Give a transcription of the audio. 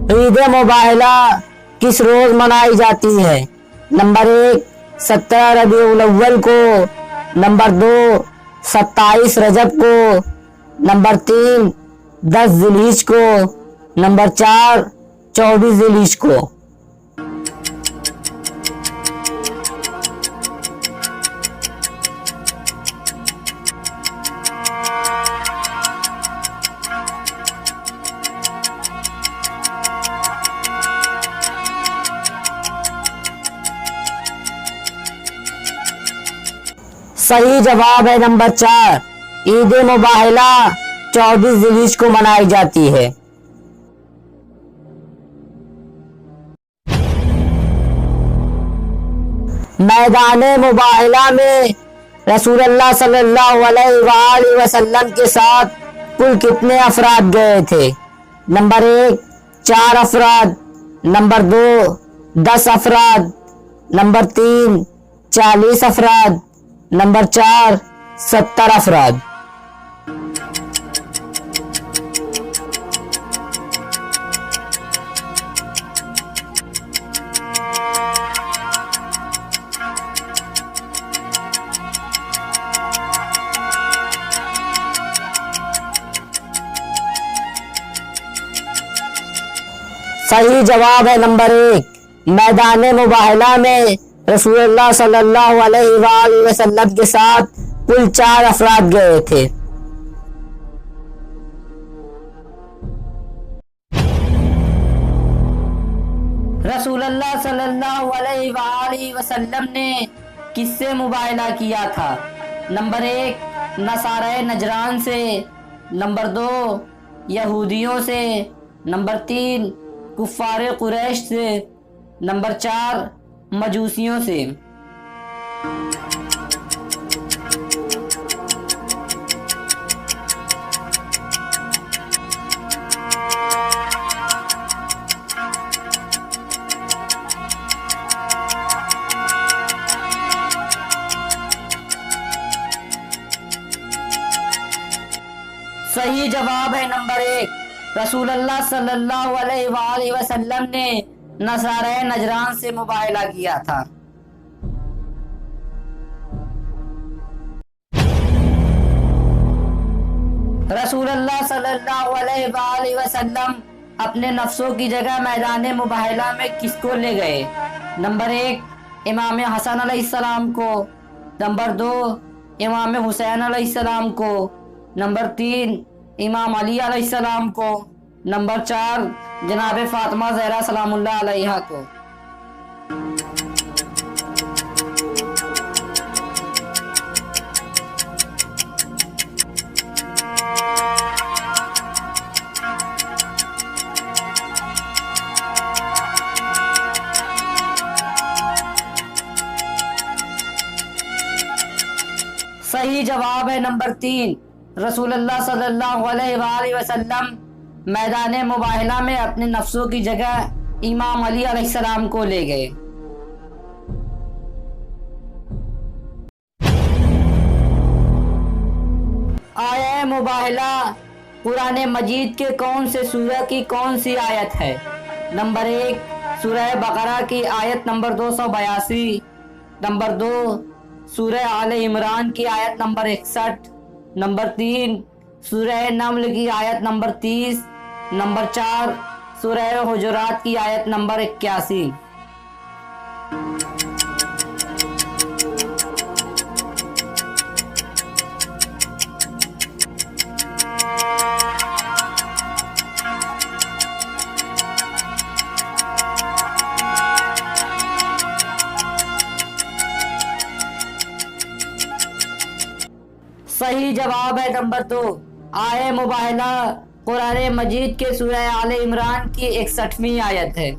ईद मुबाहिला किस रोज मनाई जाती है? नंबर 1 17 रबीउल अव्वल को, नंबर 2 27 रजब को, नंबर 3 10 जिलहिज को, नंबर 4 24 जिलहिज को। सही जवाब है नंबर 4। ईद मुबाहिला 24 जिलहिज को मनाई जाती है। मैदान मुबाहिला में रसूलुल्लाह सल्लल्लाहु अलैहि वसल्लम के साथ कुल कितने अफराद गए थे? नंबर 1 4 अफराद, नंबर 2 10 अफराद, नंबर 3 40 अफराद, नंबर 4 70 अफराद। सही जवाब है नंबर 1। मैदान मुबाहिला में रसूलुल्लाह सल्लल्लाहु अलैहि वसल्लम के साथ कुल 4 अफराद गए थे। रसूलुल्लाह सल्लल्लाहु अलैहि वसल्लम ने किससे मुबाहिला किया था? नंबर 1 नसाराए नजरान से, नंबर 2 यहूदियों से, नंबर 3 कुफ्फारे कुरैश से, नंबर 4 मजूसियों से। सही जवाब है नंबर 1। रसूलुल्लाह सल्लल्लाहु अलैहि वसल्लम ने नसाराए नजरान से मुबाहिला किया था। रसूलुल्लाह सल्लल्लाहु अलैहि वसल्लम अपने नफ्सों की जगह मैदान मुबाहिला में किसको ले गए? नंबर 1 इमाम हसन अलैहिस्सलाम को, नंबर 2 इमाम हुसैन अलैहिस्सलाम को, नंबर 3 इमाम अली अलैहिस्सलाम को, नंबर 4 जनाब फातिमा ज़हरा सलामुल्लाह अलैहा को। सही जवाब है नंबर 3। रसूलुल्लाह सल्लल्लाहु अलैहि वसल्लम मैदान मुबाहिला में अपने नफ्सों की जगह इमाम अली अलैहिस्सलाम को ले गए। आया मुबाहिला कुरान मजीद के कौन से सूरह की कौन सी आयत है? नंबर 1 सूरह बकरा की आयत नंबर 282, नंबर 2 सूरह आले इमरान की आयत नंबर 61, नंबर 3 सूरह नमल की आयत नंबर 30, नंबर 4 सूरह हुजुरात की आयत नंबर 81। सही जवाब है नंबर 2। आए मुबाहिला कुरान मजीद के सूरह आले इमरान की 61वीं आयत है।